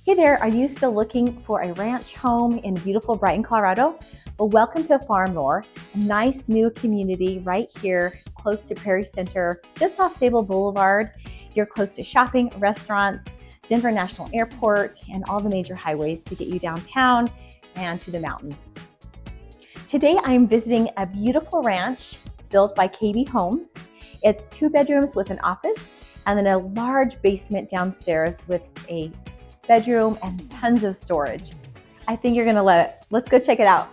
Hey there, are you still looking for a ranch home in beautiful Brighton, Colorado? Well, welcome to Farmlore, a nice new community right here close to Prairie Center, just off Sable Boulevard. You're close to shopping, restaurants, Denver National Airport, and all the major highways to get you downtown and to the mountains. Today I'm visiting a beautiful ranch built by KB Homes. It's 2 bedrooms with an office and then a large basement downstairs with a bedroom and tons of storage. I think you're gonna love it. Let's go check it out.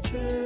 True.